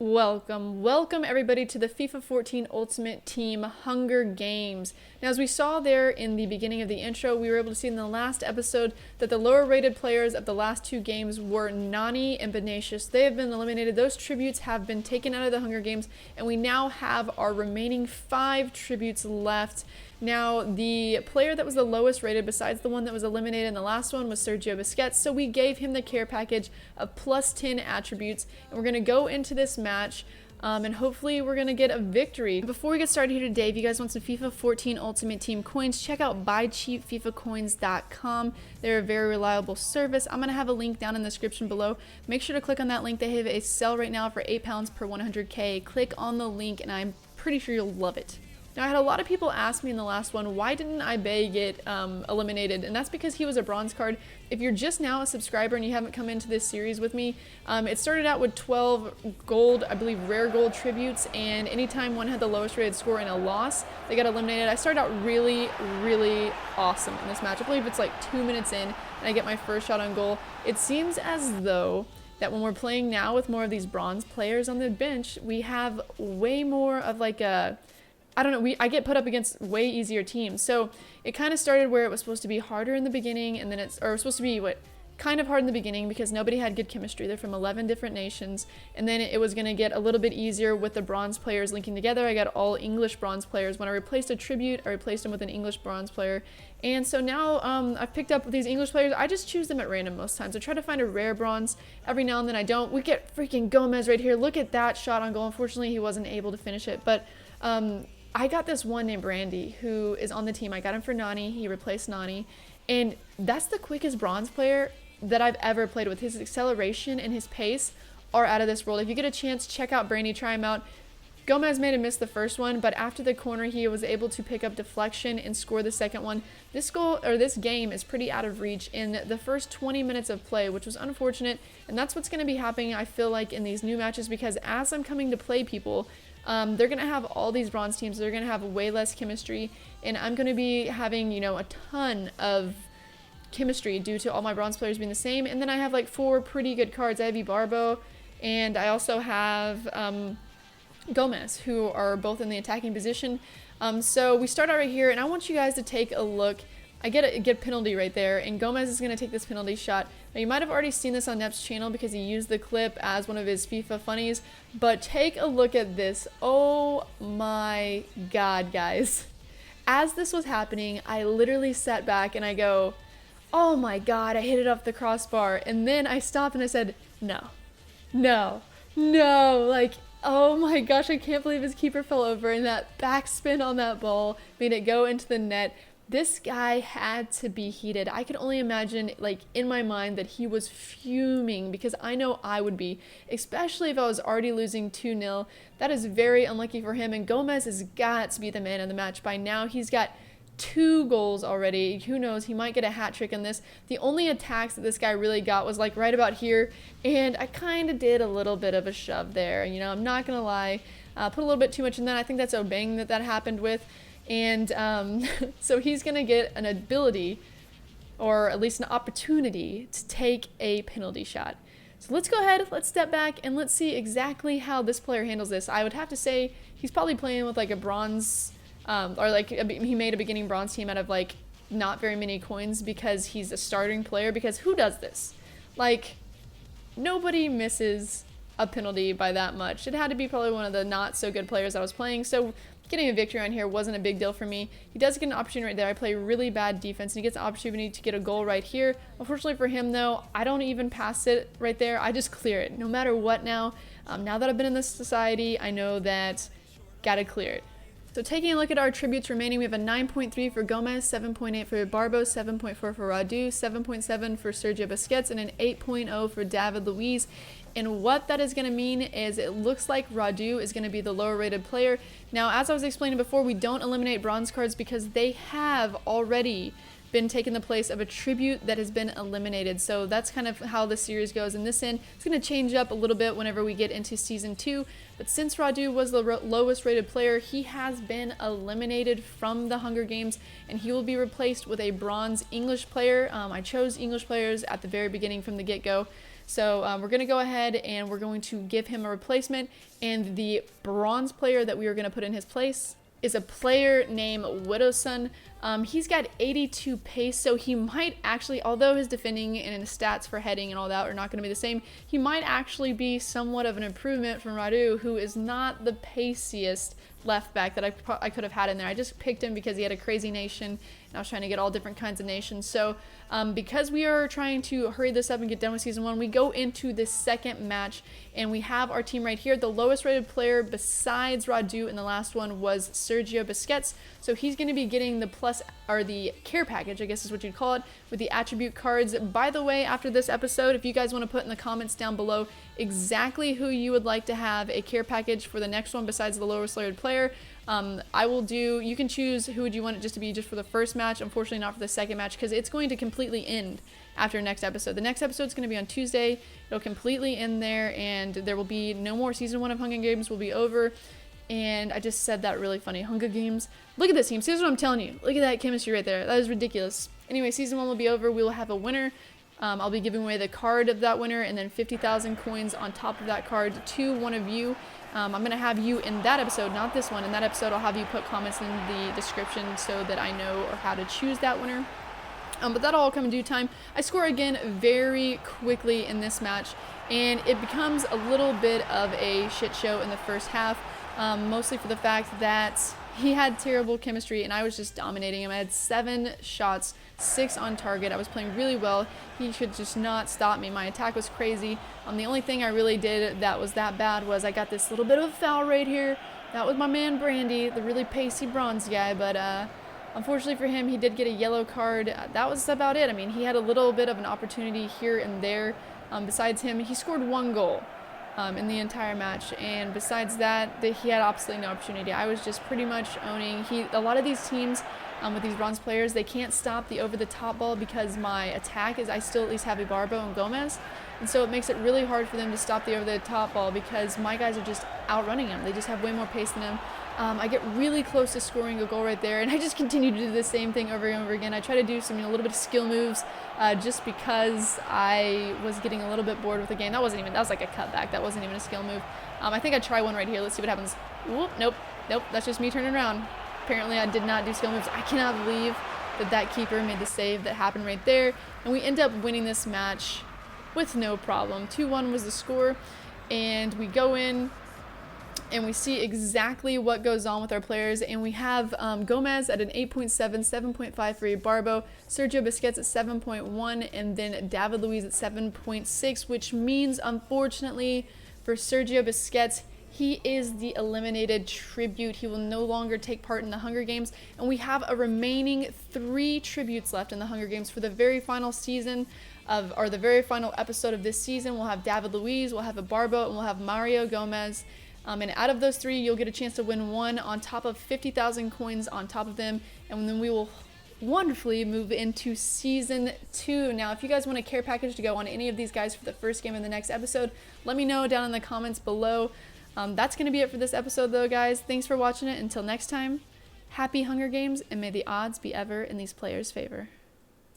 Welcome everybody to the FIFA 14 Ultimate Team Hunger Games. Now, as we saw there in the beginning of the intro, we were able to see in the last episode that the lower rated players of the last two games were Nani and Benacious. They have been eliminated. Those tributes have been taken out of the Hunger Games, and we now have our remaining 5 tributes left. Now, the player that was the lowest rated, besides the one that was eliminated in the last one, was Sergio Busquets, so we gave him the care package of plus 10 attributes, and we're going to go into this match, and hopefully we're going to get a victory. Before we get started here today, if you guys want some FIFA 14 Ultimate Team coins, check out buycheapfifacoins.com. They're a very reliable service. I'm going to have a link down in the description below. Make sure to click on that link. They have a sale right now for £8 per 100k. Click on the link, and I'm pretty sure you'll love it. Now, I had a lot of people ask me in the last one, why didn't Ibe get eliminated? And that's because he was a bronze card. If you're just now a subscriber and you haven't come into this series with me, it started out with 12 gold, I believe rare gold tributes, and anytime one had the lowest rated score in a loss, they got eliminated. I started out really awesome in this match. I believe it's like 2 minutes in, and I get my first shot on goal. It seems as though that when we're playing now with more of these bronze players on the bench, we have way more of like a, I don't know, I get put up against way easier teams. So it kind of started where it was supposed to be harder in the beginning, and then it was supposed to be kind of hard in the beginning because nobody had good chemistry. They're from 11 different nations, and then it was going to get a little bit easier with the bronze players linking together. I got all English bronze players. When I replaced a tribute, I replaced them with an English bronze player, and so now I've picked up these English players. I just choose them at random most times. I try to find a rare bronze. Every now and then I don't. We get freaking Gomez right here. Look at that shot on goal. Unfortunately, he wasn't able to finish it, but I got this one named Brandy who is on the team. I got him for Nani. He replaced Nani, and that's the quickest bronze player that I've ever played with. His acceleration and his pace are out of this world. If you get a chance, check out Brandy, try him out. Gomez made him miss the first one, but after the corner he was able to pick up deflection and score the second one. This game is pretty out of reach in the first 20 minutes of play, which was unfortunate, and that's what's going to be happening, I feel like, in these new matches, because as I'm coming to play people, they're going to have all these bronze teams. They're going to have way less chemistry, and I'm going to be having, a ton of chemistry due to all my bronze players being the same. And then I have like 4 pretty good cards. I have Ibarbo, and I also have Gomez, who are both in the attacking position. So we start out right here, and I want you guys to take a look. I get a penalty right there, and Gomez is going to take this penalty shot. Now, you might have already seen this on Nep's channel because he used the clip as one of his FIFA funnies, but take a look at this. Oh my god, guys. As this was happening, I literally sat back and I go, oh my god, I hit it off the crossbar, and then I stopped and I said, no, like, oh my gosh, I can't believe his keeper fell over, and that backspin on that ball made it go into the net. This guy had to be heated. I could only imagine, like, in my mind that he was fuming, because I know I would be, especially if I was already losing 2-0. That is very unlucky for him, and Gomez has got to be the man of the match by now. He's got 2 goals already. Who knows, he might get a hat trick in this. The only attacks that this guy really got was like right about here, and I kind of did a little bit of a shove there. I'm not gonna lie, put a little bit too much in that. I think that's Obeng that happened with. And so he's going to get an ability, or at least an opportunity, to take a penalty shot. So let's go ahead, let's step back, and let's see exactly how this player handles this. I would have to say he's probably playing with like a bronze, or like he made a beginning bronze team out of like not very many coins, because he's a starting player. Because who does this? Like, nobody misses a penalty by that much. It had to be probably one of the not so good players I was playing. So getting a victory on here wasn't a big deal for me. He does get an opportunity right there. I play really bad defense, and he gets an opportunity to get a goal right here. Unfortunately for him, though, I don't even pass it right there. I just clear it, no matter what now. Now that I've been in this society, I know that gotta clear it. So taking a look at our tributes remaining, we have a 9.3 for Gomez, 7.8 for Barbo, 7.4 for Radu, 7.7 for Sergio Busquets, and an 8.0 for David Luiz. And what that is going to mean is it looks like Radu is going to be the lower rated player. Now, as I was explaining before, we don't eliminate bronze cards because they have already been taking the place of a tribute that has been eliminated. So that's kind of how the series goes. In this end, it's going to change up a little bit whenever we get into season 2. But since Radu was the lowest rated player, he has been eliminated from the Hunger Games, and he will be replaced with a bronze English player. I chose English players at the very beginning from the get-go. So we're going to go ahead and we're going to give him a replacement. And the bronze player that we are going to put in his place is a player named Widowson. He's got 82 pace, so he might actually, although his defending and his stats for heading and all that are not going to be the same, he might actually be somewhat of an improvement from Radu, who is not the paciest left back that I could have had in there. I just picked him because he had a crazy nation, and I was trying to get all different kinds of nations. So because we are trying to hurry this up and get done with season 1, we go into this second match, and we have our team right here. The lowest rated player besides Radu in the last one was Sergio Busquets, so he's going to be getting the plus, or the care package, I guess is what you'd call it, with the attribute cards. By the way, after this episode, if you guys want to put in the comments down below exactly who you would like to have a care package for the next one besides the lowest rated player, I will do, you can choose who would you want it just to be just for the first match, unfortunately not for the second match, because it's going to completely end after next episode. The next episode is going to be on Tuesday. It'll completely end there, and there will be no more season 1 of Hunger Games will be over. And I just said that really funny. Hunger Games. Look at this team. See, this is what I'm telling you. Look at that chemistry right there. That is ridiculous. Anyway, season 1 will be over. We will have a winner. I'll be giving away the card of that winner and then 50,000 coins on top of that card to one of you. I'm going to have you in that episode, not this one. In that episode, I'll have you put comments in the description so that I know how to choose that winner. But that'll all come in due time. I score again very quickly in this match, and it becomes a little bit of a shit show in the first half, mostly for the fact that he had terrible chemistry and I was just dominating him. I had 7 shots, 6 on target. I was playing really well. He could just not stop me. My attack was crazy. The only thing I really did that was that bad was I got this little bit of a foul right here. That was my man Brandy, the really pacey bronze guy, but unfortunately for him, he did get a yellow card. That was about it. I mean, he had a little bit of an opportunity here and there. Besides him, he scored 1 goal in the entire match, and besides that, he had absolutely no opportunity. I was just pretty much owning. A lot of these teams with these bronze players, they can't stop the over-the-top ball because my attack is I still at least have Ibarbo and Gomez, and so it makes it really hard for them to stop the over-the-top ball because my guys are just outrunning him. They just have way more pace than him. I get really close to scoring a goal right there, and I just continue to do the same thing over and over again. I try to do some, a little bit of skill moves just because I was getting a little bit bored with the game. That was like a cutback. That wasn't even a skill move. I think I'd try one right here. Let's see what happens. Whoop, nope, that's just me turning around. Apparently I did not do skill moves. I cannot believe that keeper made the save that happened right there, and we end up winning this match with no problem. 2-1 was the score, and we go in and we see exactly what goes on with our players, and we have Gomez at an 8.7, 7.5 for Ibarbo, Sergio Busquets at 7.1, and then David Luiz at 7.6, which means, unfortunately, for Sergio Busquets, he is the eliminated tribute. He will no longer take part in the Hunger Games, and we have a remaining 3 tributes left in the Hunger Games for the very final season or the very final episode of this season. We'll have David Luiz, we'll have Ibarbo, and we'll have Mario Gomez. And out of those 3, you'll get a chance to win 1 on top of 50,000 coins on top of them, and then we will wonderfully move into season 2. Now, if you guys want a care package to go on any of these guys for the first game in the next episode, let me know down in the comments below. That's going to be it for this episode, though, guys. Thanks for watching it. Until next time, happy Hunger Games, and may the odds be ever in these players' favor.